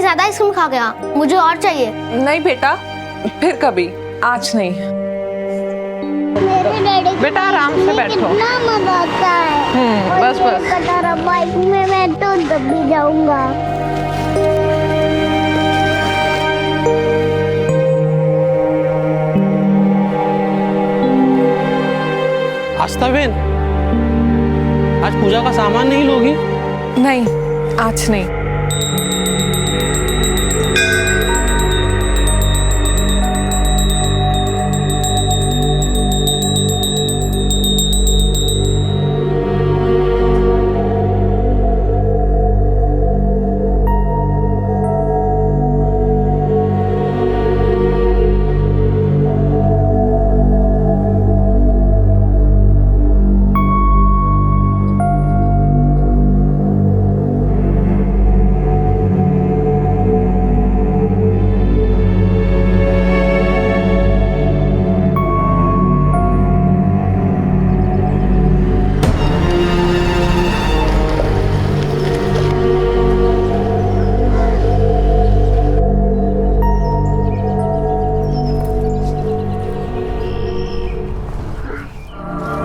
ज्यादा आइसक्रीम खा गया, मुझे और चाहिए। नहीं बेटा, फिर कभी, आज नहीं। मेरे डैडी बेटा आराम से बैठो। कितना मजा आता है। बस बस। कटारा बाइक में मैं तो दबी जाऊंगा। आस्था बहन, आज पूजा का सामान नहीं लोगी? नहीं, आज नहीं।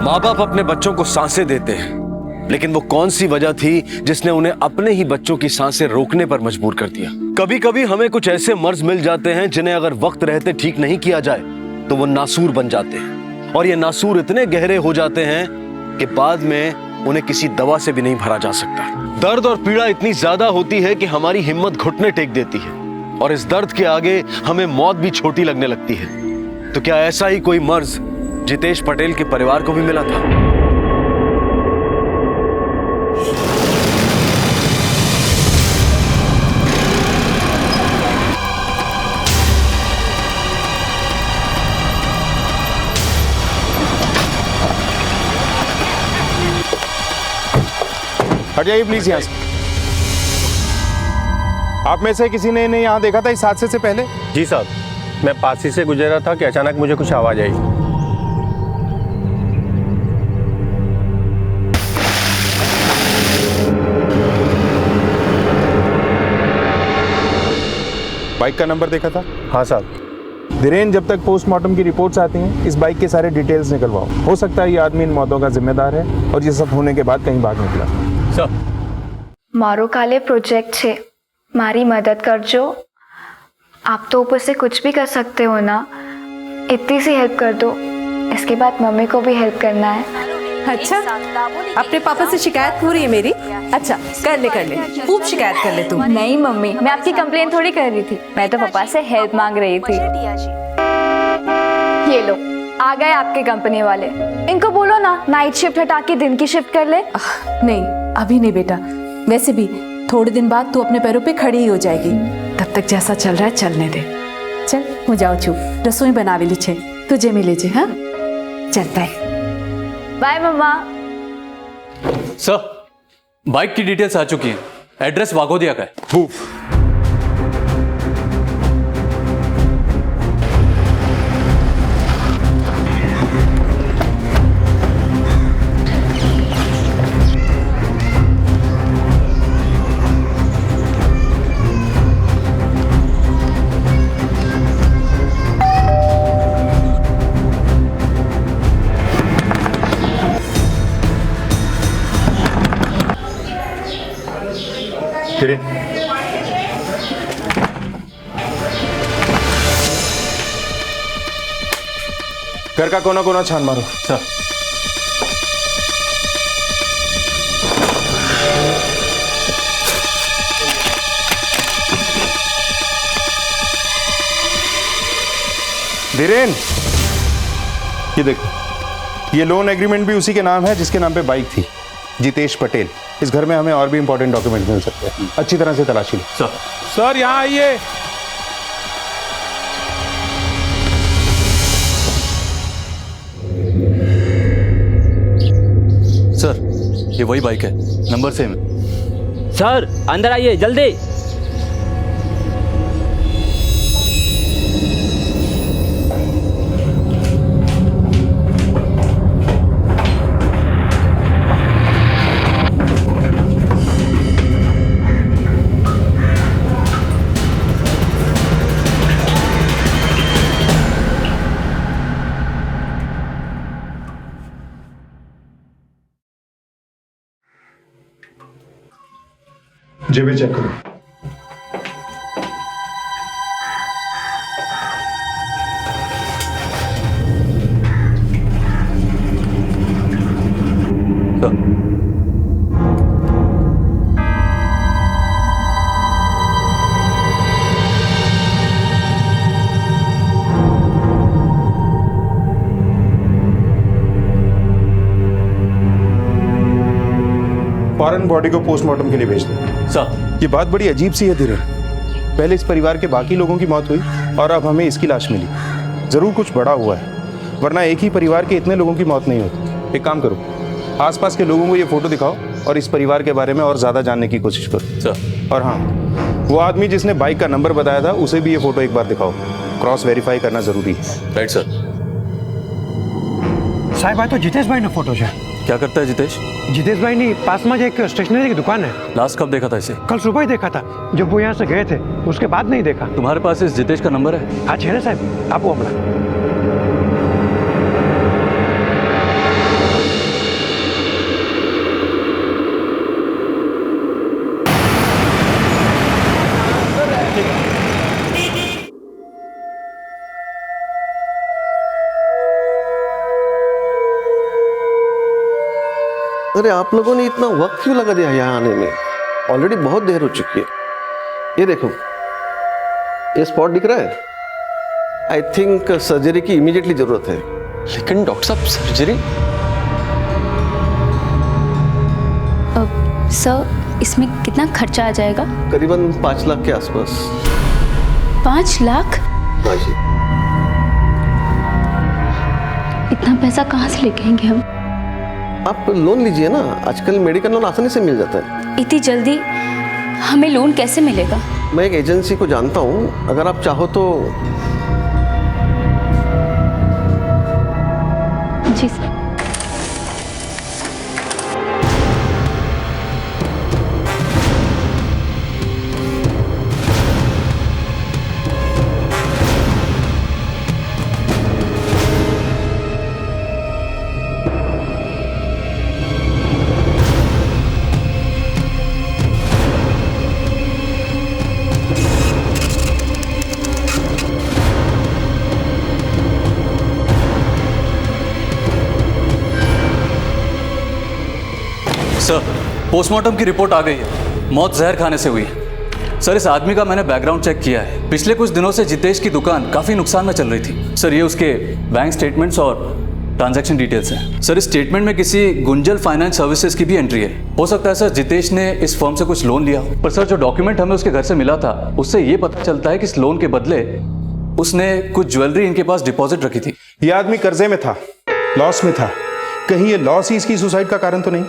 माँ बाप अपने बच्चों को सांसें देते हैं, लेकिन वो कौन सी वजह थी जिसने उन्हें अपने ही बच्चों की सांसें रोकने पर मजबूर कर दिया। कभी कभी हमें कुछ ऐसे मर्ज मिल जाते हैं जिन्हें अगर वक्त रहते ठीक नहीं किया जाए तो वो नासूर बन जाते हैं, और ये नासूर इतने गहरे हो जाते हैं कि बाद में उन्हें किसी दवा से भी नहीं भरा जा सकता। दर्द और पीड़ा इतनी ज्यादा होती है कि हमारी हिम्मत घुटने टेक देती है, और इस दर्द के आगे हमें मौत भी छोटी लगने लगती है। तो क्या ऐसा ही कोई मर्ज जितेश पटेल के परिवार को भी मिला था? हट जाइए प्लीज यहाँ से। आप में से किसी ने इन्हें यहाँ देखा था इस हादसे से पहले? जी साहब, मैं पास ही से गुजर रहा था कि अचानक मुझे कुछ आवाज आई। बाइक का नंबर देखा था? हाँ साहब। धीरेन, जब तक पोस्टमार्टम की रिपोर्ट्स आती हैं इस बाइक के सारे डिटेल्स निकलवाओ। हो सकता है ये आदमी इन मौतों का जिम्मेदार है और ये सब होने के बाद कहीं भाग निकला। सर, मारो काले प्रोजेक्ट छे, मारी मदद करजो। आप तो ऊपर से कुछ भी कर सकते हो ना, इतनी सी हेल्प कर दो। इसके बाद मम्मी को भी हेल्प करना है। अच्छा, अपने पापा से शिकायत हो रही है मेरी? अच्छा, कर ले खूब शिकायत कर ले तू। नहीं मम्मी, मैं आपकी कंप्लेन थोड़ी कर रही थी, मैं तो पापा से हेल्प मांग रही थी। ये लो, आ गए आपके कंपनी वाले। इनको बोलो ना नाइट शिफ्ट हटा के दिन की शिफ्ट कर ले। नहीं, अभी नहीं बेटा। वैसे भी थोड़े दिन बाद तू अपने पैरों पे खड़ी ही हो जाएगी। तब तक जैसा चल रहा है चलने दे। चल, हो जाओ चुप, रसोई बनावे ली छे, तुझे मिले जे। हाँ, चलता है। बाय मम्मा। सर, बाइक की डिटेल्स आ चुकी हैं। एड्रेस वाघोदिया का है। घर का कोना कोना छान मारो। सर, धीरेन, ये देख, ये लोन एग्रीमेंट भी उसी के नाम है जिसके नाम पे बाइक थी, जितेश पटेल। इस घर में हमें और भी इंपॉर्टेंट डॉक्यूमेंट मिल सकते हैं, अच्छी तरह से तलाशी लो। सर। सर, यहाँ आइए। सर, ये वही बाइक है, नंबर सेम है। सर, अंदर आइए जल्दी। जेबें चेक करो। फौरन बॉडी को पोस्टमार्टम के लिए भेज दो। सर। ये बात बड़ी अजीब सी है धीरे। पहले इस परिवार के बाकी लोगों की मौत हुई और अब हमें इसकी लाश मिली। जरूर कुछ बड़ा हुआ है, वरना एक ही परिवार के इतने लोगों की मौत नहीं होती। एक काम करो, आसपास के लोगों को ये फोटो दिखाओ और इस परिवार के बारे में और ज्यादा जानने की कोशिश करो। सर। और हाँ, वो आदमी जिसने बाइक का नंबर बताया था उसे भी ये फोटो एक बार दिखाओ। क्रॉस वेरीफाई करना जरूरी है। Right sir. साहब आ तो जितेश भाई ने फोटो है। क्या करता है जितेश? जितेश भाई ने पास में एक स्टेशनरी की दुकान है। लास्ट कब देखा था इसे? कल सुबह ही देखा था, जब वो यहाँ से गए थे, उसके बाद नहीं देखा। तुम्हारे पास इस जितेश का नंबर है? हाँ है ना साहब, आप वो अपना। अरे आप लोगों ने इतना वक्त क्यों लगा दिया यहाँ आने में? ऑलरेडी बहुत देर हो चुकी है। ये देखो, ये स्पॉट दिख रहा है। आई थिंक सर्जरी की इमीडिएटली जरूरत है। लेकिन डॉक्टर साहब सर्जरी? सर, इसमें कितना खर्चा आ जाएगा? करीबन 5 लाख के आसपास। 5 लाख? हाँ जी। इतना पैसा कहाँ से लेके आएंगे हम? आप लोन लीजिए ना, आजकल मेडिकल लोन आसानी से मिल जाता है। इतनी जल्दी हमें लोन कैसे मिलेगा? मैं एक एजेंसी को जानता हूँ, अगर आप चाहो तो। जी सर। सर, पोस्टमार्टम की रिपोर्ट आ गई है। मौत जहर खाने से हुई है। सर, इस आदमी का मैंने बैकग्राउंड चेक किया है। पिछले कुछ दिनों से जितेश की दुकान काफ़ी नुकसान में चल रही थी। सर, ये उसके बैंक स्टेटमेंट्स और ट्रांजैक्शन डिटेल्स हैं। सर, इस स्टेटमेंट में किसी गुंजल फाइनेंस सर्विसेज की भी एंट्री है। हो सकता है सर जितेश ने इस फर्म से कुछ लोन लिया हो। पर सर, जो डॉक्यूमेंट हमें उसके घर से मिला था, उससे ये पता चलता है कि इस लोन के बदले उसने कुछ ज्वेलरी इनके पास डिपॉजिट रखी थी। ये आदमी कर्जे में था, लॉस में था। कहीं ये लॉस ही इसकी सुसाइड का कारण तो नहीं?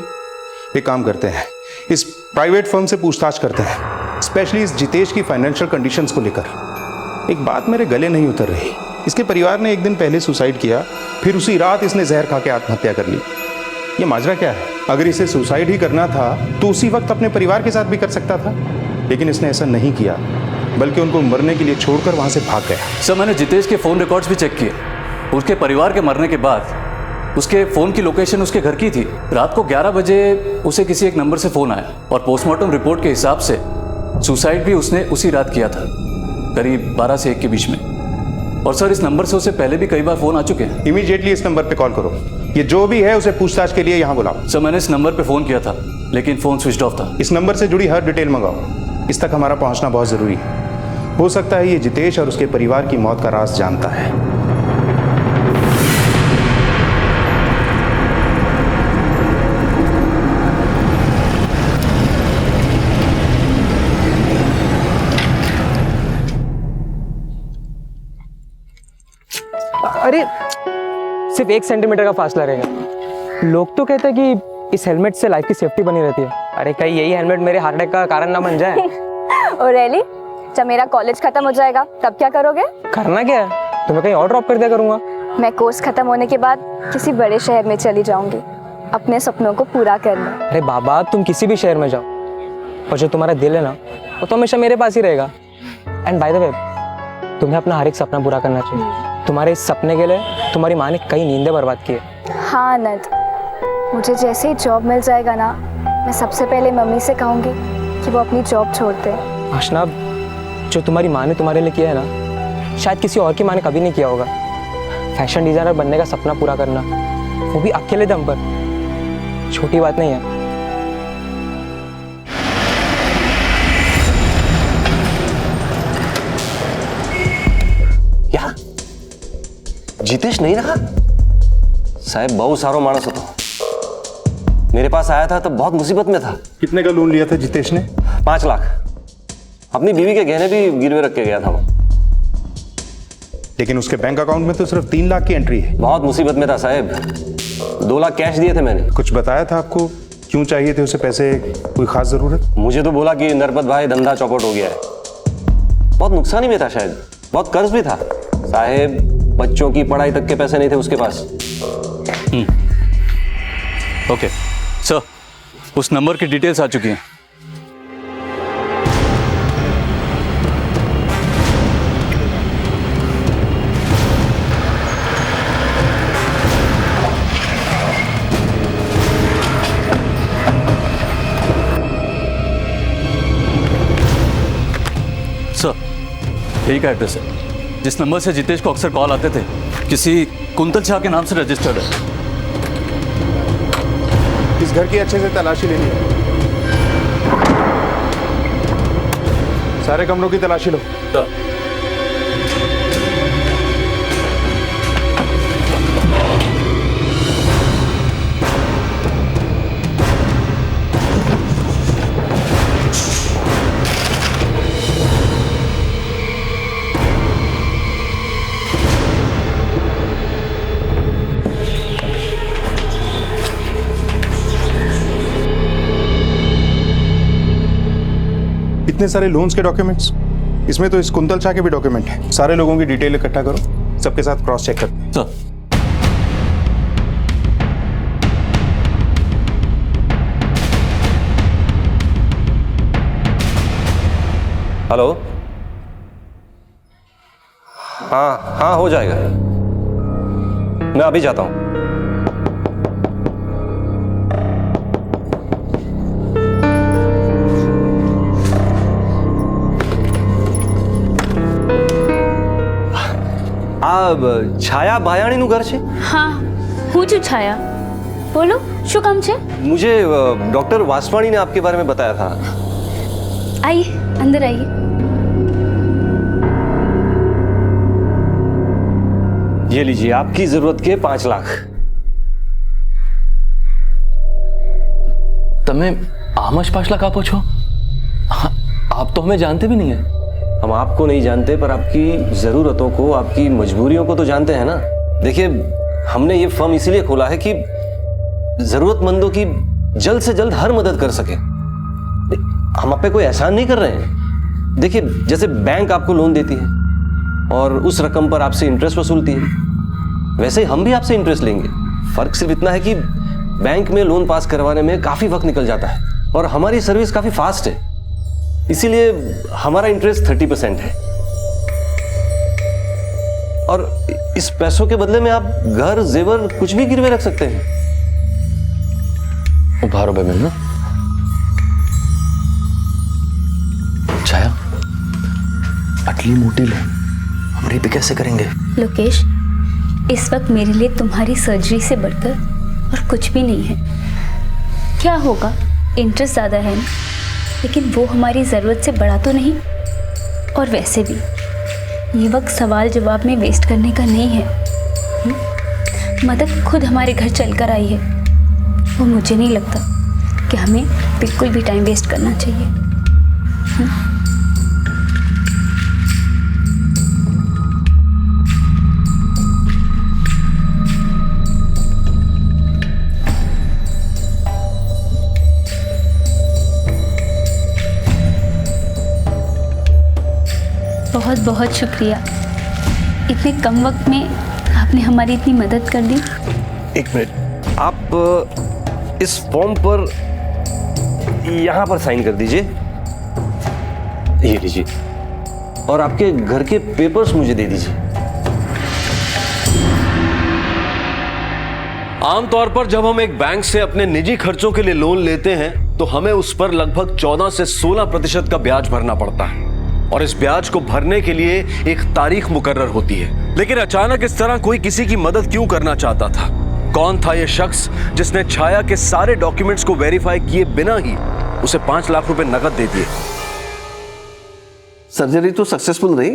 एक काम करते हैं, इस प्राइवेट फर्म से पूछताछ करते हैं, स्पेशली इस जितेश की फाइनेंशियल कंडीशंस को लेकर। एक बात मेरे गले नहीं उतर रही, इसके परिवार ने एक दिन पहले सुसाइड किया, फिर उसी रात इसने जहर खा के आत्महत्या कर ली। ये माजरा क्या है? अगर इसे सुसाइड ही करना था तो उसी वक्त अपने परिवार के साथ भी कर सकता था, लेकिन इसने ऐसा नहीं किया, बल्कि उनको मरने के लिए छोड़कर वहां से भाग गया। सर, मैंने जितेश के फ़ोन रिकॉर्ड्स भी चेक किए। उसके परिवार के मरने के बाद उसके फ़ोन की लोकेशन उसके घर की थी। रात को 11 बजे उसे किसी एक नंबर से फ़ोन आया और पोस्टमार्टम रिपोर्ट के हिसाब से सुसाइड भी उसने उसी रात किया था, करीब 12 से 1 के बीच में। और सर, इस नंबर से उसे पहले भी कई बार फ़ोन आ चुके हैं। इमीडिएटली इस नंबर पे कॉल करो। ये जो भी है उसे पूछताछ के लिए यहाँ बुलाओ। सर, मैंने इस नंबर पे फ़ोन किया था, लेकिन फ़ोन स्विच ऑफ था। इस नंबर से जुड़ी हर डिटेल मंगाओ। इस तक हमारा पहुँचना बहुत ज़रूरी है। हो सकता है ये जितेश और उसके परिवार की मौत का राज जानता है। अरे सिर्फ 1 सेंटीमीटर का फासला रहेगा। लोग तो कहते हैं कि इस हेलमेट से लाइफ की सेफ्टी बनी रहती है। अरे कहीं यही हेलमेट मेरे हार्ट अटैक का कारण ना बन जाए। और रैली, जब मेरा कॉलेज खत्म हो जाएगा तब क्या करोगे? करना क्या है, तुम्हें कहीं और ड्रॉप कर दिया करूंगा। मैं कोर्स खत्म होने के बाद किसी बड़े शहर में चली जाऊंगी, अपने सपनों को पूरा करने। अरे बाबा, तुम किसी भी शहर में जाओ, और जो तुम्हारा दिल है ना, वो तो हमेशा मेरे पास ही रहेगा। एंड बाय द वे, तुम्हें अपना हर एक सपना पूरा करना चाहिए। तुम्हारे इस सपने के लिए तुम्हारी माँ ने कई नींदें बर्बाद की है। हाँ आनंद, मुझे जैसे ही जॉब मिल जाएगा ना, मैं सबसे पहले मम्मी से कहूँगी कि वो अपनी जॉब छोड़ दे। आशना, जो तुम्हारी माँ ने तुम्हारे लिए किया है ना, शायद किसी और की माँ ने कभी नहीं किया होगा। फैशन डिजाइनर बनने का सपना पूरा करना, वो भी अकेले दम पर, छोटी बात नहीं है। क्या जितेश नहीं रहा? साहब बहुत सारो मानस હતો। मेरे पास आया था तो बहुत मुसीबत में था। कितने का लोन लिया था जितेश ने? 5 लाख। अपनी बीवी के गहने भी गिरवे रख के गया था वो। लेकिन उसके बैंक अकाउंट में तो सिर्फ 3 लाख की एंट्री है। बहुत मुसीबत में था साहब। 2 लाख कैश दिए थे मैंने। कुछ बताया था आपको क्यों चाहिए थे उसे पैसे? कोई खास जरूरत? मुझे तो बोला कि नरपत भाई धंधा चौपट हो गया है। बहुत नुकसान ही में था शायद, बहुत कर्ज भी था साहब। बच्चों की पढ़ाई तक के पैसे नहीं थे उसके पास। ओके सर, उस नंबर की डिटेल्स आ चुकी हैं। सर, यही का एड्रेस है जिस नंबर से जितेश को अक्सर कॉल आते थे। किसी कुंतल शाह के नाम से रजिस्टर्ड है। इस घर की अच्छे से तलाशी लेनी है। सारे कमरों की तलाशी लो। इतने सारे लोन्स के डॉक्यूमेंट्स, इसमें तो इस कुंतल शाह के भी डॉक्यूमेंट हैं। सारे लोगों की डिटेल इकट्ठा करो, सबके साथ क्रॉस चेक करते हैं। हेलो, हाँ हाँ हो जाएगा, मैं अभी जाता हूं। छाया भायाणी घर છે? हाँ, હું છું छाया। बोलो, શું કામ છે? मुझे डॉक्टर वासवाणी ने आपके बारे में बताया था। आइए, अंदर आइए। ये लीजिए, आपकी जरूरत के 5 लाख। તમે આમ જ 5 लाख આપો છો? आप तो हमें जानते भी नहीं है। हम आपको नहीं जानते पर आपकी ज़रूरतों को, आपकी मजबूरियों को तो जानते हैं ना। देखिए, हमने ये फर्म इसीलिए खोला है कि ज़रूरतमंदों की जल्द से जल्द हर मदद कर सके। हम आप पे कोई एहसान नहीं कर रहे हैं। देखिए, जैसे बैंक आपको लोन देती है और उस रकम पर आपसे इंटरेस्ट वसूलती है, वैसे ही हम भी आपसे इंटरेस्ट लेंगे। फ़र्क सिर्फ इतना है कि बैंक में लोन पास करवाने में काफ़ी वक्त निकल जाता है और हमारी सर्विस काफ़ी फास्ट है, इसीलिए हमारा इंटरेस्ट 30% है। और इस पैसों के बदले में आप घर, जेवर कुछ भी गिरवे रख सकते हैं। उभारो बे ना छाया, अटली मोटी लोन हम पे कैसे करेंगे? लोकेश, इस वक्त मेरे लिए तुम्हारी सर्जरी से बढ़कर और कुछ भी नहीं है। क्या होगा, इंटरेस्ट ज़्यादा है ना, लेकिन वो हमारी ज़रूरत से बड़ा तो नहीं। और वैसे भी ये वक्त सवाल जवाब में वेस्ट करने का नहीं है। मदद खुद हमारे घर चलकर आई है, वो मुझे नहीं लगता कि हमें बिल्कुल भी टाइम वेस्ट करना चाहिए। बहुत बहुत शुक्रिया, इतने कम वक्त में आपने हमारी इतनी मदद कर दी। 1 मिनट, आप इस फॉर्म पर यहां पर साइन कर दीजिए। ये लीजिए, और आपके घर के पेपर्स मुझे दे दीजिए। आमतौर पर जब हम एक बैंक से अपने निजी खर्चों के लिए लोन लेते हैं तो हमें उस पर लगभग 14 से 16% का ब्याज भरना पड़ता है और इस ब्याज को भरने के लिए एक तारीख मुकर्रर होती है। लेकिन अचानक इस तरह कोई किसी की मदद क्यों करना चाहता था? कौन था यह शख्स जिसने छाया के सारे डॉक्यूमेंट्स को वेरीफाई किए बिना ही उसे 5 लाख रुपए नकद दे दिए? सर्जरी तो सक्सेसफुल रही,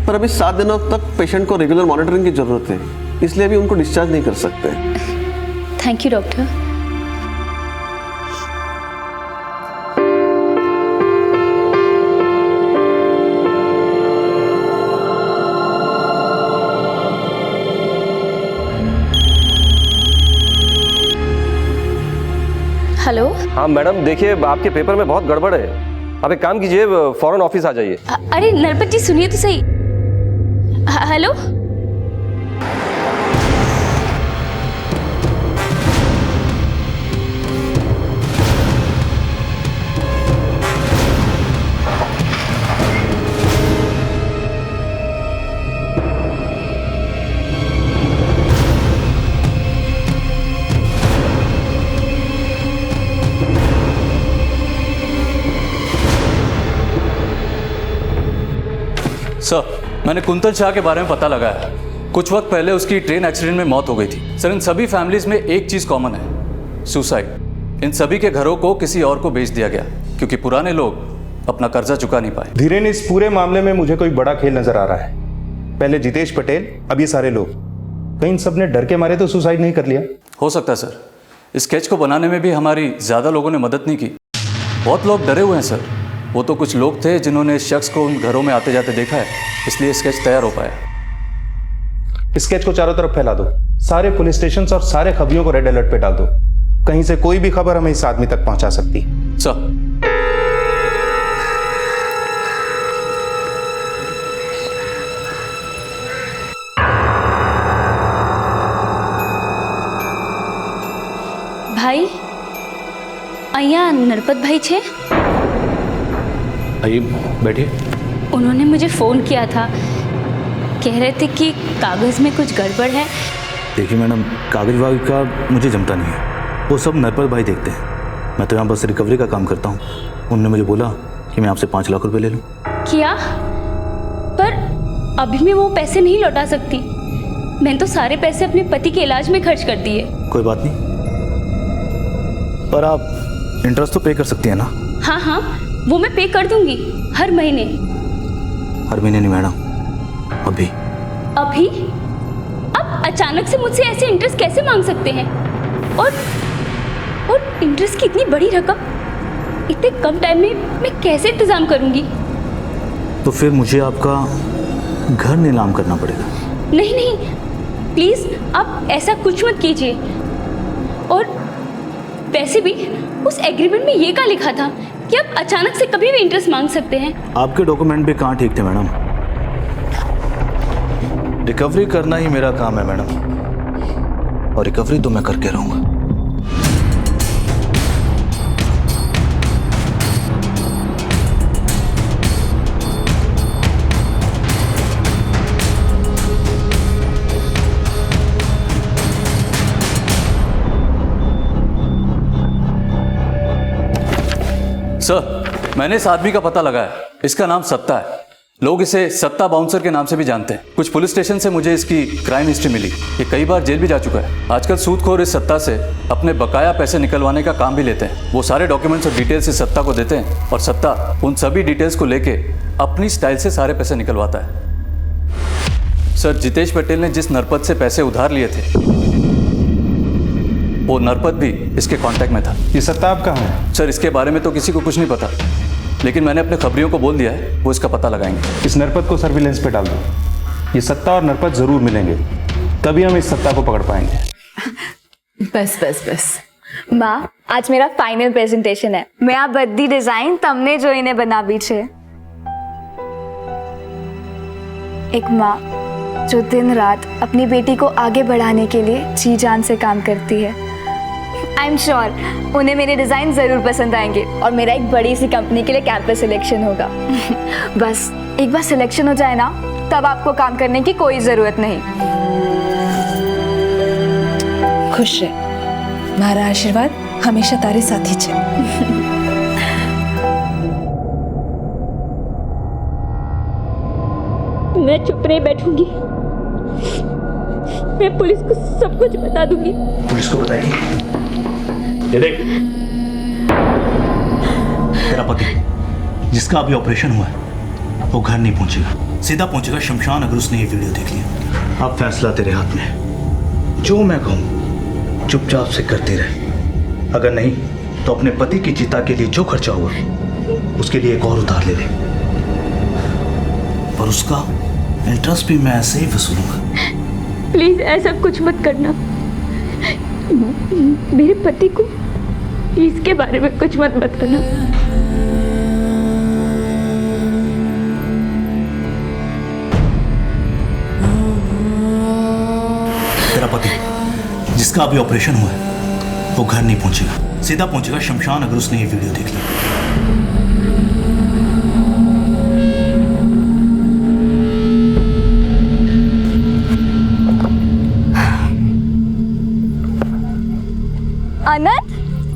पर अभी 7 दिनों तक पेशेंट को रेगुलर मॉनिटरिंग की जरूरत है, इसलिए अभी उनको डिस्चार्ज नहीं कर सकते। Thank you doctor. हेलो। हाँ मैडम, देखिए आपके पेपर में बहुत गड़बड़ है। आप एक काम कीजिए, फौरन ऑफिस आ जाइए। अरे नरपत जी सुनिए तो सही। हेलो। सर, मैंने कुंतल शाह के बारे में पता लगाया। कुछ वक्त पहले उसकी ट्रेन एक्सीडेंट में मौत हो गई थी। सर, इन सभी फैमिलीज में एक चीज कॉमन है, सुसाइड। इन सभी के घरों को किसी और को बेच दिया गया क्योंकि पुराने लोग अपना कर्जा चुका नहीं पाए। धीरेन, इस पूरे मामले में मुझे कोई बड़ा खेल नजर आ रहा है। पहले जितेश पटेल, अब ये सारे लोग। कहीं इन सब ने डर के मारे तो सुसाइड नहीं कर लिया? हो सकता है सर। इस स्केच को बनाने में भी हमारी ज्यादा लोगों ने मदद नहीं की। बहुत लोग डरे हुए हैं सर। वो तो कुछ लोग थे जिन्होंने इस शख्स को उन घरों में आते जाते देखा है, इसलिए स्केच तैयार हो पाया। स्केच को चारों तरफ फैला दो, सारे पुलिस स्टेशन और सारे खबरियों को रेड अलर्ट पे डाल दो। कहीं से कोई भी खबर हमें इस आदमी तक पहुंचा सकती। सर। भाई, અહીંયા नरपत भाई छे? आइए बैठिए। उन्होंने मुझे फ़ोन किया था, कह रहे थे कि कागज़ में कुछ गड़बड़ है। देखिए मैडम, कागज वागज का मुझे जमता नहीं है, वो सब नरपत भाई देखते हैं। मैं तो यहाँ बस रिकवरी का काम करता हूँ। उन्होंने मुझे बोला कि मैं आपसे 5 लाख रुपए ले लूँ। क्या? पर अभी मैं वो पैसे नहीं लौटा सकती। मैंने तो सारे पैसे अपने पति के इलाज में खर्च कर दिए। कोई बात नहीं, पर आप इंटरेस्ट तो पे कर सकती हैं ना? हाँ हाँ, वो मैं पे कर दूंगी हर महीने। हर महीने नहीं मैडम, अभी। अभी? अब अचानक से मुझसे ऐसे इंटरेस्ट कैसे मांग सकते हैं? और इंटरेस्ट की इतनी बड़ी रकम इतने कम टाइम में मैं कैसे इंतजाम करूंगी? तो फिर मुझे आपका घर नीलाम करना पड़ेगा। नहीं नहीं, प्लीज आप ऐसा कुछ मत कीजिए। और वैसे भी उस एग्रीमेंट में ये क्या लिखा था कि आप अचानक से कभी भी इंटरेस्ट मांग सकते हैं? आपके डॉक्यूमेंट भी कहाँ ठीक थे मैडम। रिकवरी करना ही मेरा काम है मैडम, और रिकवरी तो मैं करके रहूंगा। सर, मैंने इस आदमी का पता लगाया। इसका नाम सत्ता है। लोग इसे सत्ता बाउंसर के नाम से भी जानते हैं। कुछ पुलिस स्टेशन से मुझे इसकी क्राइम हिस्ट्री मिली। ये कई बार जेल भी जा चुका है। आजकल सूदखोर इस सत्ता से अपने बकाया पैसे निकलवाने का काम भी लेते हैं। वो सारे डॉक्यूमेंट्स और डिटेल्स इस सत्ता को देते हैं और सत्ता उन सभी डिटेल्स को लेके अपनी स्टाइल से सारे पैसे निकलवाता है। सर, जितेश पटेल ने जिस नरपत से पैसे उधार लिए थे, वो नरपत भी इसके कांटेक्ट में था। ये सत्ता आप कहाँ है? सर, इसके बारे में तो किसी को कुछ नहीं पता, लेकिन मैंने अपने खबरियों को बोल दिया है, वो इसका पता लगाएंगे। इस नरपत को सर्विलेंस पे डाल दो। ये सत्ता और नरपत जरूर मिलेंगे, तभी हम इस सत्ता को पकड़ पाएंगे। बस बस बस। माँ, आज मेरा फाइनल प्रेजेंटेशन है। मैं आ बद्दी डिजाइन तमने जोईने बनावी छे। एक माँ जो दिन रात अपनी बेटी को आगे बढ़ाने के लिए जी जान से काम करती है। आई एम श्योर उन्हें मेरे डिज़ाइन ज़रूर पसंद आएंगे और मेरा एक बड़ी सी कंपनी के लिए कैंपस सिलेक्शन होगा। बस एक बार सिलेक्शन हो जाए ना, तब आपको काम करने की कोई ज़रूरत नहीं। खुश रहे, हमारा आशीर्वाद हमेशा तारे साथी छे। मैं चुप नहीं बैठूंगी, मैं पुलिस को सब कुछ बता दूंगी। पुलिस को बताएगी? ये देख, तेरा पति जिसका अभी ऑपरेशन हुआ है वो घर नहीं पहुंचेगा, सीधा पहुंचेगा शमशान अगर उसने ये वीडियो देख लिया। अब फैसला तेरे हाथ में है, जो मैं कहूँ चुपचाप से करते रहे, अगर नहीं तो अपने पति की चिता के लिए जो खर्चा हुआ उसके लिए एक और उधार ले ले, और उसका इंटरेस्ट भी मैं ऐसे ही वसूलूंगा। प्लीज ऐसा कुछ मत करना, मेरे पति को इसके बारे में कुछ मत बताना। तेरा पति जिसका अभी ऑपरेशन हुआ है वो घर नहीं पहुंचेगा, सीधा पहुंचेगा शमशान अगर उसने ये वीडियो देख लिया। अनंत,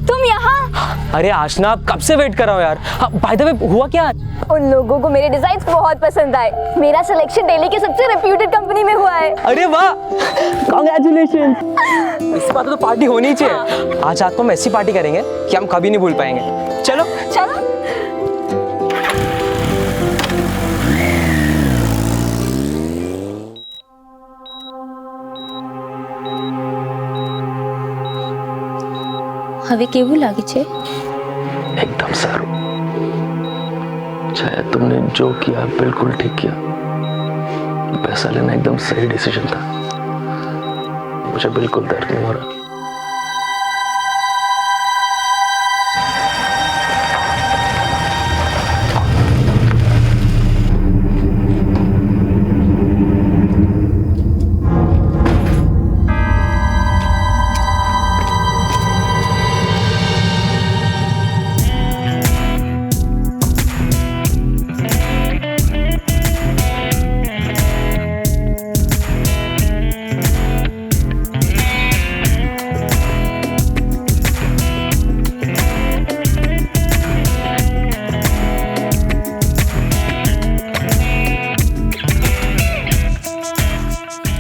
तुम यहाँ? अरे आशना, कब से वेट कर रहा हूँ यार। बाय द वे, हुआ क्या आज? उन लोगों को मेरे डिजाइन्स बहुत पसंद आए। मेरा सिलेक्शन दिल्ली की सबसे रेप्यूटेड कंपनी में हुआ है। अरे वाह, कांग्रेचुलेशन। इस बात तो पार्टी होनी ही चाहिए। आज रात को हम ऐसी पार्टी करेंगे कि हम कभी नहीं भूल पाएंगे। चलो चलो। હવે કેવું લાગે છે? एकदम सारू। शायद तुमने जो किया बिल्कुल ठीक किया। पैसा लेना एकदम सही डिसीजन था। मुझे बिल्कुल दर्द नहीं हो रहा।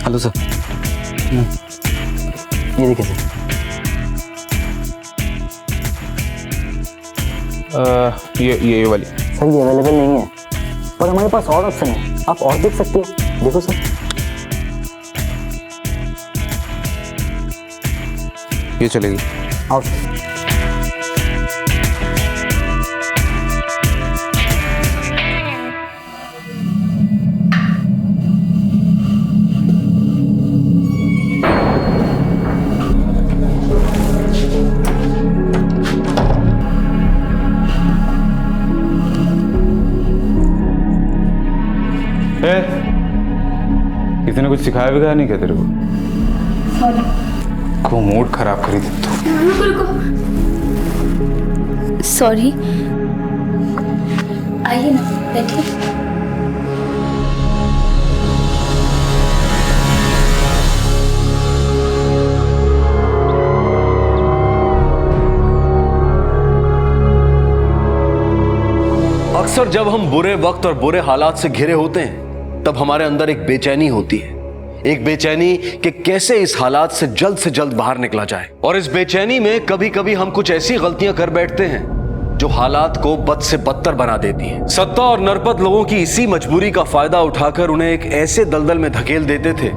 Hello sir. ये देखिए सर। ये वाली सर ये अवेलेबल नहीं है, पर हमारे पास और ऑप्शन है, आप और देख सकते हैं। देखो सर। ये चलेगी। आओ सर। किसी ने कुछ सिखाया भी नहीं क्या तेरे को? को मूड खराब करी दे तू। सॉरी, आइए ना, बैठिए। अक्सर जब हम बुरे वक्त और बुरे हालात से घिरे होते हैं तब हमारे अंदर एक बेचैनी होती है, एक बेचैनी कि कैसे इस हालात से जल्द बाहर निकला जाए। और इस बेचैनी में कभी कभी हम कुछ ऐसी गलतियां कर बैठते हैं जो हालात को बद से बदतर बना देती हैं। सत्ता और नरपत लोगों की इसी मजबूरी का फायदा उठाकर उन्हें एक ऐसे दलदल में धकेल देते थे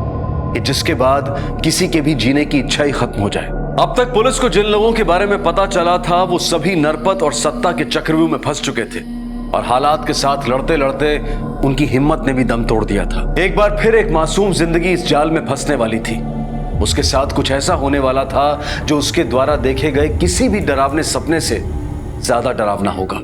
कि जिसके बाद किसी के भी जीने की इच्छा ही खत्म हो जाए। अब तक पुलिस को जिन लोगों के बारे में पता चला था वो सभी नरपत और सत्ता के चक्रव्यूह में फंस चुके थे और हालात के साथ लड़ते लड़ते उनकी हिम्मत ने भी दम तोड़ दिया था। एक बार फिर एक मासूम जिंदगी इस जाल में फंसने वाली थी। उसके साथ कुछ ऐसा होने वाला था जो उसके द्वारा देखे गए किसी भी डरावने सपने से ज्यादा डरावना होगा।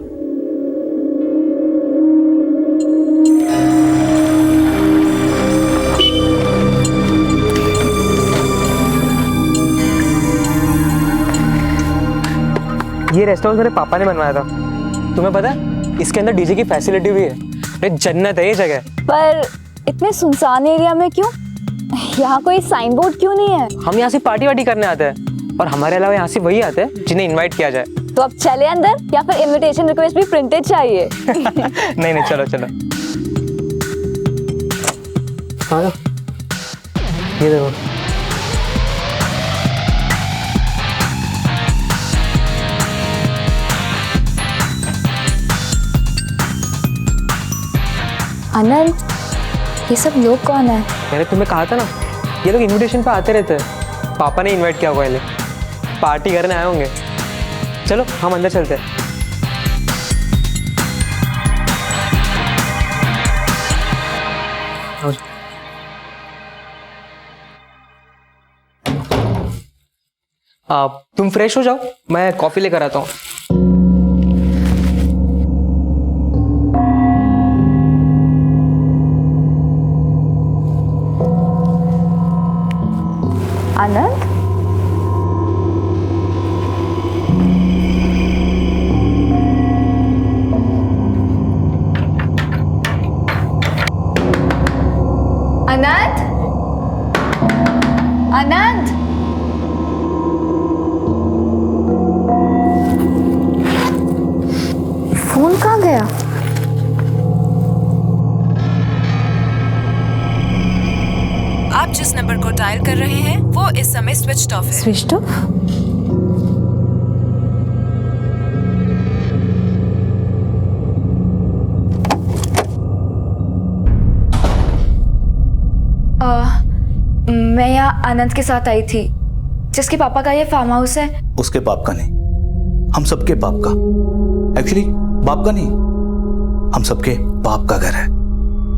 ये रेस्टोरेंट मेरे पापा ने बनवाया था। तुम्हें पता है इसके अंदर डीजे की फैसिलिटी भी है। अरे जन्नत है ये जगह। पर इतने सुनसान एरिया में क्यों? यहाँ कोई साइन बोर्ड क्यों नहीं है? हम यहाँ से पार्टी वार्टी करने आते हैं, और हमारे अलावा यहाँ से वही आते हैं जिन्हें इनवाइट किया जाए। तो अब चले अंदर या फिर इनविटेशन रिक्वेस्ट भी प्रिंटेड चाहिए? नहीं नहीं, चलो चलो। हाँ ये देखो। आनंद, ये सब लोग कौन है? मैंने तुम्हें कहा था ना, ये लोग इनविटेशन पे आते रहते हैं। पापा ने इनवाइट किया होगा, पहले पार्टी करने आए होंगे। चलो हम अंदर चलते हैं। तुम फ्रेश हो जाओ, मैं कॉफी लेकर आता हूँ। आनंद, अनंत, अनंत, फोन कहाँ गया? आप जिस नंबर को डायल कर रहे हैं वो इस समय स्विच ऑफ है। Switch off? मैं यहाँ आनंद के साथ आई थी, जिसके पापा का ये फार्म हाउस है। उसके बाप का नहीं, हम सबके बाप का। एक्चुअली बाप का नहीं, हम सबके बाप का घर है।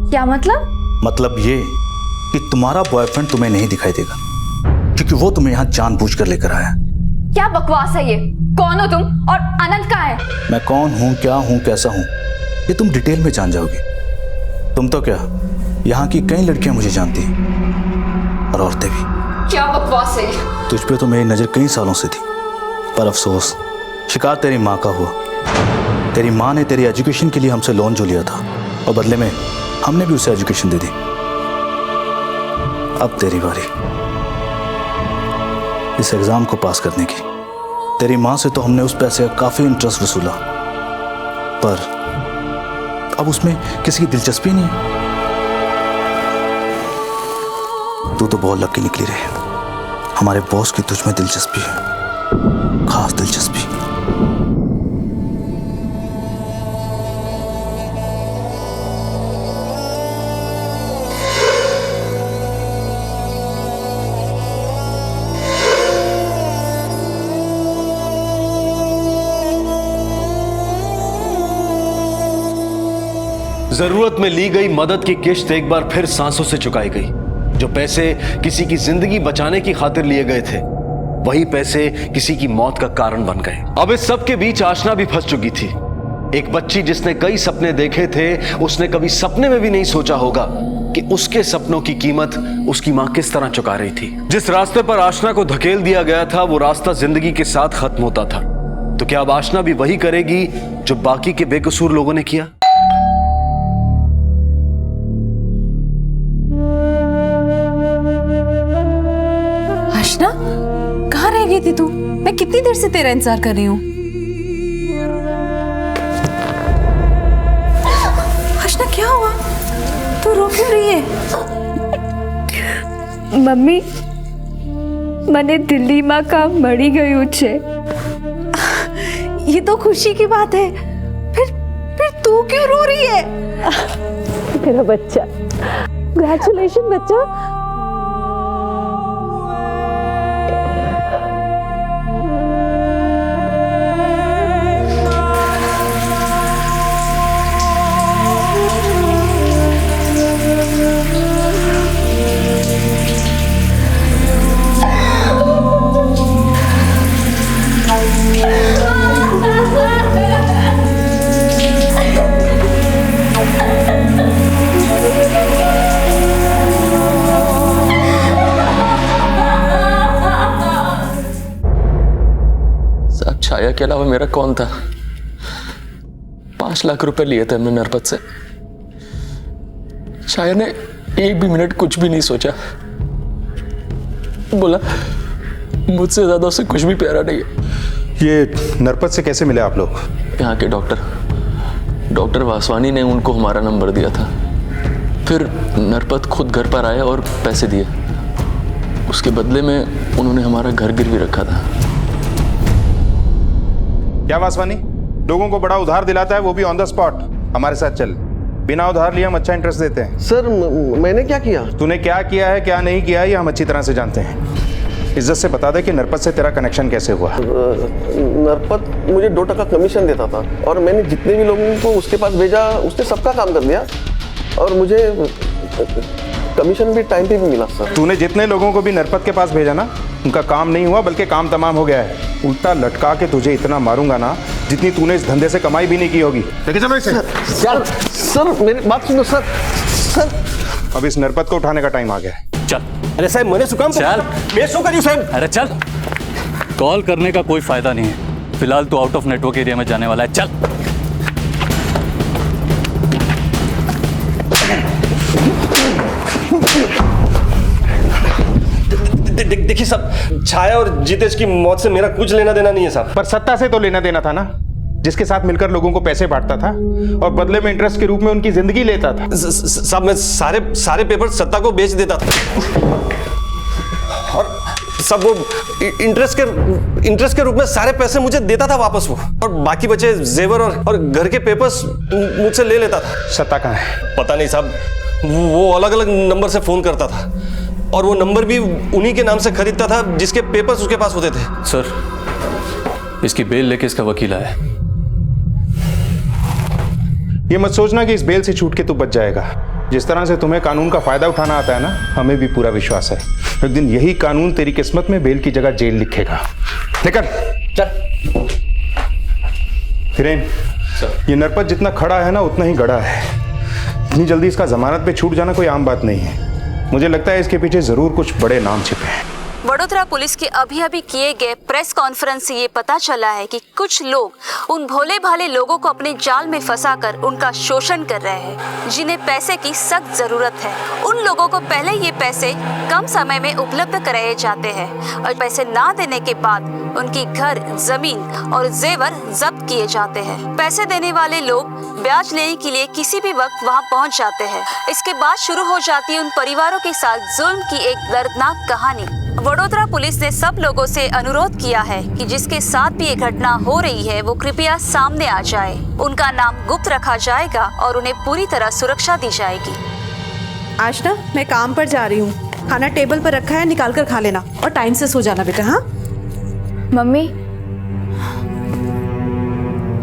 क्या मतलब? मतलब ये कि तुम्हारा बॉयफ्रेंड तुम्हें नहीं दिखाई देगा, क्योंकि वो तुम्हें यहाँ जानबूझकर लेकर आया। क्या बकवास है ये? कौन हो तुम और आनंद कहाँ है? मैं कौन हूँ, क्या हूँ, कैसा हूँ, ये तुम डिटेल में जान जाओगे। तुम तो क्या, यहाँ की कई लड़कियां मुझे जानती हैं, और औरतें भी। क्या बकवास है ये? तुझ पे तो मेरी नजर कई सालों से थी, पर अफसोस शिकार तेरी माँ का हुआ। तेरी माँ ने तेरी एजुकेशन के लिए हमसे लोन जो लिया था, और बदले में हमने भी उसे एजुकेशन दे दी। अब तेरी बारी इस एग्जाम को पास करने की। तेरी माँ से तो हमने उस पैसे का काफी इंटरेस्ट वसूला, पर अब उसमें किसी की दिलचस्पी नहीं है। तू तो बहुत लकी निकली रे। हमारे बॉस की तुझ में दिलचस्पी है, खास दिलचस्पी। जरूरत में ली गई मदद की किश्त एक बार फिर सांसों से चुकाई गई। जो पैसे किसी की जिंदगी बचाने की खातिर लिए गए थे, वही पैसे किसी की मौत का कारण बन गए। अब इस सब के बीच आशना भी फंस चुकी थी। एक बच्ची जिसने कई सपने देखे थे, उसने कभी सपने में भी नहीं सोचा होगा कि उसके सपनों की कीमत उसकी मां किस तरह चुका रही थी। जिस रास्ते पर आशना को धकेल दिया गया था, वो रास्ता जिंदगी के साथ खत्म होता था। तो क्या अब आशना भी वही करेगी जो बाकी के बेकसूर लोगों ने किया? आशना, कहाँ रह गई थी तू? मैं कितनी देर से तेरा इंतजार कर रही हूँ। आशना, क्या हुआ? तू रो क्यों रही है? मम्मी, મને દિલ્હીમાં કામ મળી ગયું છે। ये तो खुशी की बात है। फिर तू क्यों रो रही है? मेरा बच्चा, कंग्रेचुलेशन बच्चा। छाया के अलावा मेरा कौन था? 5 लाख रुपए लिए थे हमने नरपत से। छाया ने एक भी मिनट कुछ भी नहीं सोचा, बोला मुझसे ज्यादा उसे कुछ भी प्यारा नहीं है। ये नरपत से कैसे मिले आप लोग? यहाँ के डॉक्टर वासवानी ने उनको हमारा नंबर दिया था। फिर नरपत खुद घर पर आया और पैसे दिए। उसके बदले में उन्होंने हमारा घर गिरवी रखा था। क्या वासवानी लोगों को बड़ा उधार दिलाता है, वो भी ऑन द स्पॉट? हमारे साथ चल, बिना उधार लिए हम अच्छा इंटरेस्ट देते हैं। सर मैंने क्या किया? तूने क्या किया है क्या नहीं किया है ये हम अच्छी तरह से जानते हैं। इज्जत से बता दे कि नरपत से तेरा कनेक्शन कैसे हुआ? नरपत मुझे 2% कमीशन देता था और मैंने जितने भी लोगों को उसके पास भेजा उसने सबका काम कर दिया और मुझे कमीशन भी टाइम पे भी मिला। सर तूने जितने लोगों को भी नरपत के पास भेजा ना, उनका काम नहीं हुआ बल्कि काम तमाम हो गया है। उल्टा लटका के तुझे इतना मारूंगा ना जितनी तूने इस धंधे से कमाई भी नहीं की होगी। लेके चलो इसे। सर मेरी बात सुनो सर। अब इस नरपत को उठाने का टाइम आ गया है। चल। अरे साहब मैंने सुकाम चल। मैं सो करी साहब। अरे चल, कॉल करने का कोई फायदा नहीं है। फिलहाल तू आउट ऑफ नेटवर्क एरिया में जाने वाला है। चल। देखिए साहब, छाया और जितेश की मौत से मेरा कुछ लेना देना नहीं है साहब। पर सत्ता से तो लेना देना था ना, जिसके साथ मिलकर लोगों को पैसे बांटता था और बदले में इंटरेस्ट के रूप में उनकी जिंदगी लेता था। साहब मैं सारे पेपर सत्ता को बेच देता था और सब वो इंटरेस्ट के रूप में सारे पैसे मुझे देता था वापस वो, और बाकी बचे जेवर और घर के पेपर्स मुझसे ले लेता था। सत्ता कहाँ है? पता नहीं साहब, वो अलग अलग नंबर से फोन करता था और वो नंबर भी उन्हीं के नाम से खरीदता था जिसके पेपर्स उसके पास होते थे। सर, इसकी बेल लेके इसका वकील आया है। ये मत सोचना कि इस बेल से छूट के तू बच जाएगा। जिस तरह से तुम्हें कानून का फायदा उठाना आता है ना, हमें भी पूरा विश्वास है एक दिन यही कानून तेरी किस्मत में बेल की जगह जेल लिखेगा। निकल चल। हिरेन, ये नरपत जितना खड़ा है ना उतना ही गड़ा है। इतनी जल्दी इसका जमानत पे छूट जाना कोई आम बात नहीं है। मुझे लगता है इसके पीछे जरूर कुछ बड़े नाम छिपे हैं। वडोदरा पुलिस के अभी किए गए प्रेस कॉन्फ्रेंस से ये पता चला है कि कुछ लोग उन भोले भाले लोगों को अपने जाल में फंसाकर उनका शोषण कर रहे हैं, जिन्हें पैसे की सख्त जरूरत है। उन लोगों को पहले ये पैसे कम समय में उपलब्ध कराए जाते हैं और पैसे ना देने के बाद उनकी घर, जमीन और जेवर जब्त किए जाते हैं। पैसे देने वाले लोग ब्याज लेने के लिए किसी भी वक्त वहां पहुंच जाते हैं। इसके बाद शुरू हो जाती है उन परिवारों के साथ जुल्म की एक दर्दनाक कहानी। वडोदरा पुलिस ने सब लोगों से अनुरोध किया है कि जिसके साथ भी ये घटना हो रही है वो कृपया सामने आ जाए। उनका नाम गुप्त रखा जाएगा और उन्हें पूरी तरह सुरक्षा दी जाएगी। आज ना मैं काम पर जा रही हूँ, खाना टेबल पर रखा है, निकाल कर खा लेना और टाइम से सो जाना बेटा। हाँ मम्मी,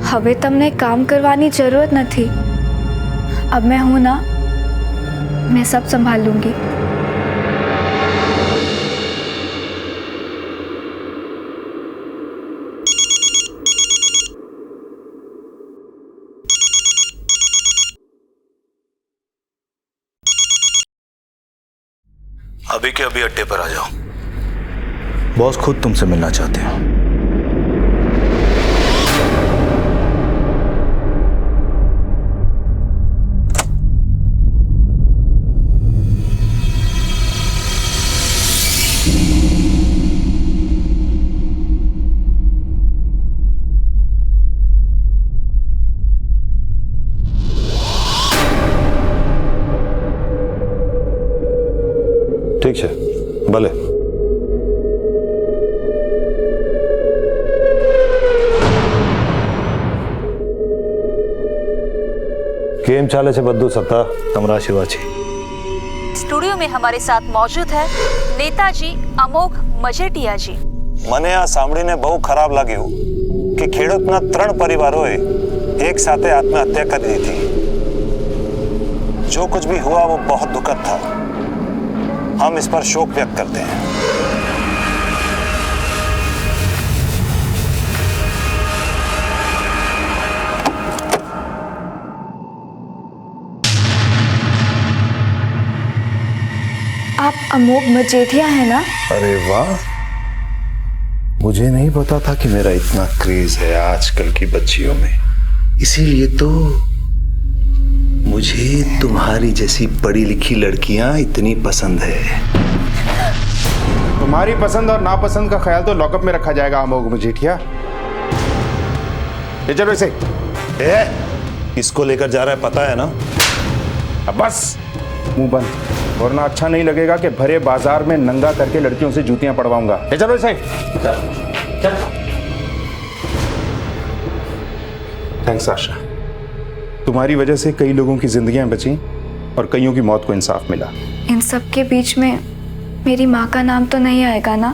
હવે તમને કામ કરવાની જરૂરત નથી। अब मैं हूँ ना, मैं सब संभाल लूँगी। अभी के अभी अड्डे पर आ जाओ, बॉस खुद तुमसे मिलना चाहते हो। ठीक है, भले। કેમ ચાલે છે બધું સત્તા તમારા શિવાજી? स्टूडियो में हमारे साथ मौजूद है नेताजी अमोघ मजेटिया जी। મને આ સાંભળીને બહુ ખરાબ લાગ્યું કે ખેડૂતના 3 પરિવારોએ એક સાથે આત્મહત્યા કરી દીધી। जो कुछ भी हुआ वो बहुत दुखद था। हम इस पर शोक व्यक्त करते हैं। आप अमोघ मजेठिया है ना? अरे वाह, मुझे नहीं पता था कि मेरा इतना क्रेज है आजकल की बच्चियों में। इसीलिए तो मुझे तुम्हारी जैसी पढ़ी लिखी लड़कियां इतनी पसंद है। तुम्हारी पसंद और नापसंद का ख्याल तो लॉकअप में रखा जाएगा अमोघ मजीठिया। ये चलो इसे। इसको लेकर जा रहा है पता है ना? अब बस मुंह बंद, वरना अच्छा नहीं लगेगा कि भरे बाजार में नंगा करके लड़कियों से जूतियां पड़वाऊंगा। ये चलो इसे। थैंक्स आशा, तुम्हारी वजह से कई लोगों की जिंदगियां बची और कईयों की मौत को इंसाफ मिला। इन सब के बीच में मेरी माँ का नाम तो नहीं आएगा ना?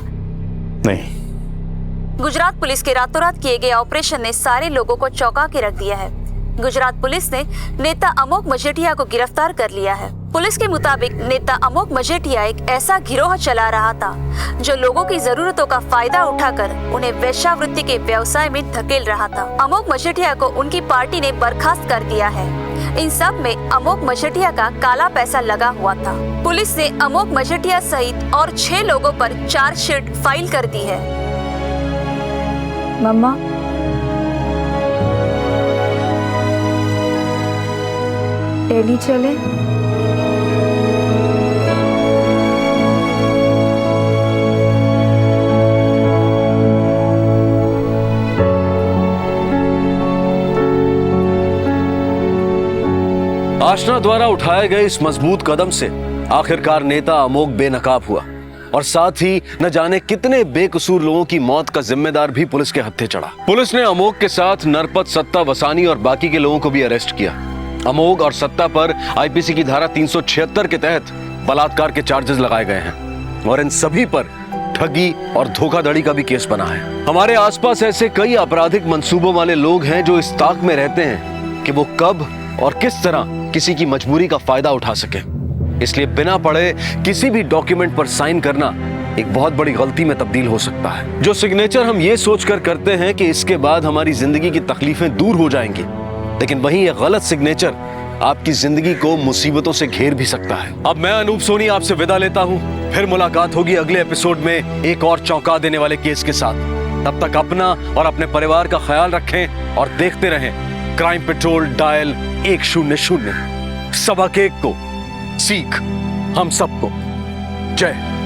नहीं। गुजरात पुलिस के रातों रात किए गए ऑपरेशन ने सारे लोगों को चौंका के रख दिया है। गुजरात पुलिस ने नेता अमोघ मजीठिया को गिरफ्तार कर लिया है। पुलिस के मुताबिक नेता अमोघ मजीठिया एक ऐसा गिरोह चला रहा था जो लोगों की जरूरतों का फायदा उठाकर उन्हें वेश्यावृत्ति के व्यवसाय में धकेल रहा था। अमोघ मजीठिया को उनकी पार्टी ने बर्खास्त कर दिया है। इन सब में अमोघ मजीठिया का काला पैसा लगा हुआ था। पुलिस ने अमोघ मजीठिया सहित और 6 लोगों पर चार्जशीट फाइल कर दी है। मम्मा, दिल्ली चले? आशना द्वारा उठाए गए इस मजबूत कदम से आखिरकार नेता अमोघ बेनकाब हुआ और साथ ही न जाने कितने बेकसूर लोगों की मौत का जिम्मेदार भी पुलिस के हत्थे चढ़ा। पुलिस ने अमोघ के साथ नरपत, सत्ता, वसानी और बाकी के लोगों को भी अरेस्ट किया। अमोघ और सत्ता पर आईपीसी की धारा 376 के तहत बलात्कार के चार्जेस लगाए गए हैं और इन सभी पर ठगी और धोखाधड़ी का भी केस बना है। हमारे आसपास ऐसे कई आपराधिक मंसूबों वाले लोग हैं जो इस ताक में रहते हैं कि वो कब और किस तरह किसी की मजबूरी का फायदा उठा सके। इसलिए बिना पढ़े किसी भी डॉक्यूमेंट पर साइन करना एक बहुत बड़ी गलती में तब्दील हो सकता है। जो सिग्नेचर हम ये सोचकर करते हैं कि इसके बाद हमारी जिंदगी की तकलीफें दूर हो जाएंगी, लेकिन वहीं यह गलत सिग्नेचर आपकी जिंदगी को मुसीबतों से घेर भी सकता है। अब मैं अनूप सोनी आपसे विदा लेता हूं। फिर मुलाकात होगी अगले एपिसोड में एक और चौंका देने वाले केस के साथ। तब तक अपना और अपने परिवार का ख्याल रखें और देखते रहें क्राइम पेट्रोल डायल 100। सबक एक को सीख हम सबको। जय।